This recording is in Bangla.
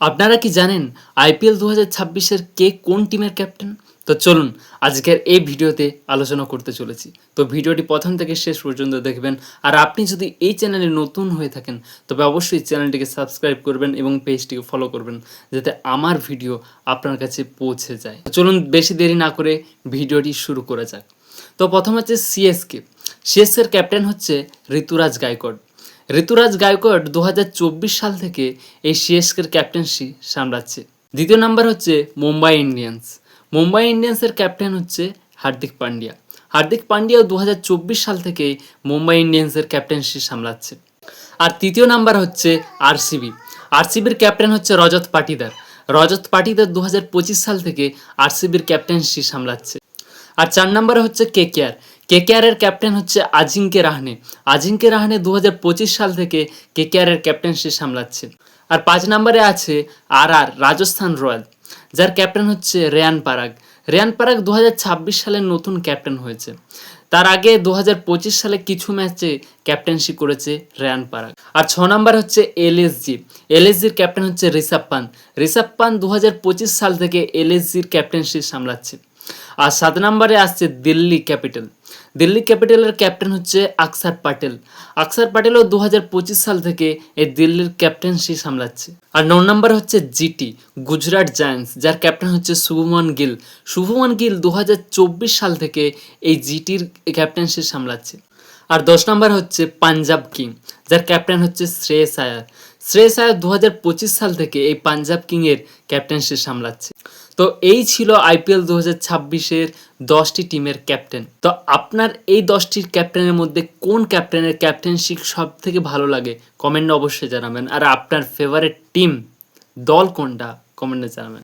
আপনারা কি জানেন আইপিএল 2026-এর কে কোন টিমের ক্যাপ্টেন? তো চলুন আজকের এই ভিডিওতে আলোচনা করতে চলেছি। তো ভিডিওটি প্রথম থেকে শেষ পর্যন্ত দেখবেন। আর আপনি যদি এই চ্যানেলে নতুন হয়ে থাকেন তবে অবশ্যই চ্যানেলটিকে সাবস্ক্রাইব করবেন এবং পেজটিকে ফলো করবেন যাতে আমার ভিডিও আপনার কাছে পৌঁছে যায়। তো চলুন বেশি দেরি না করে ভিডিওটি শুরু করা যাক। তো প্রথম হচ্ছে সিএসকের ক্যাপ্টেন হচ্ছে ঋতুরাজ গায়কোয়াড়। ঋতুরাজ গায়কোয়াড় 2024 সাল থেকে এই সিএসকের ক্যাপ্টেন্সি সামলাচ্ছে। দ্বিতীয় নাম্বার হচ্ছে মুম্বাই ইন্ডিয়ান্স। মুম্বাই ইন্ডিয়ান্সের ক্যাপ্টেন হচ্ছে হার্দিক পান্ডিয়া। হার্দিক পান্ডিয়াও 2024 সাল থেকে মুম্বাই ইন্ডিয়ান্সের ক্যাপ্টেন্সি সামলাচ্ছে। আর তৃতীয় নাম্বার হচ্ছে আরসিবি। আরসিবির ক্যাপ্টেন হচ্ছে রজত পাটিদার। রজত পাটিদার 2025 সাল থেকে আরসিবির ক্যাপ্টেন্সি সামলাচ্ছে। আর 4 নম্বরে হচ্ছে কেকেআর। কেকেআরের ক্যাপ্টেন হচ্ছে আজিঙ্কে রাহানে। আজিঙ্কে রাহানে 2025 সাল থেকে কেকেআরের ক্যাপ্টেনশিপ সামলাচ্ছে। আর 5 নম্বরে আছে রাজস্থান রয়্যাল, যার ক্যাপ্টেন হচ্ছে রেয়ান পারাগ। রেয়ান পারাগ 2026 সালের নতুন ক্যাপ্টেন হয়েছে। তার আগে 2025 সালে কিছু ম্যাচে ক্যাপ্টেনশিপ করেছে রেয়ান পারাগ। আর 6 নম্বর হচ্ছে এলএসজি। এলএসজির ক্যাপ্টেন হচ্ছে ঋষভ পান্ত। ঋষভ পান্ত 2025 সাল থেকে এলএসজির ক্যাপ্টেনশিপ সামলাচ্ছে। আর 7 নম্বরে আসছে দিল্লি ক্যাপিটাল। দিল্লি ক্যাপিটালের ক্যাপ্টেন হচ্ছে আকসার প্যাটেল। আকসার প্যাটেলও 2025 সাল থেকে এই দিল্লির ক্যাপ্টেন্সি সামলাচ্ছে। আর 9 নম্বর হচ্ছে জিটি, গুজরাট জায়ান্টস, যার ক্যাপ্টেন হচ্ছে শুভমন গিল। শুভমন গিল 2024 সাল থেকে এই জিটির ক্যাপ্টেন্সি সামলাচ্ছে। আর 10 নম্বর হচ্ছে পাঞ্জাব কিং, যার ক্যাপ্টেন হচ্ছে শ্রেয়স আয়ার। শ্রেয়স আয়ার 2025 সাল থেকে এই পাঞ্জাব কিংয়ের ক্যাপ্টেন্সি সামলাচ্ছে। তো এই ছিল আইপিএল 2026-এর 10টি টিমের ক্যাপ্টেন। তো আপনার এই 10টির ক্যাপ্টেনের মধ্যে কোন ক্যাপ্টেনের ক্যাপ্টেনশিপ সব থেকে ভালো লাগে কমেন্টে অবশ্যই জানাবেন। আর আপনার ফেভারিট টিম দল কোনটা কমেন্টে জানাবেন।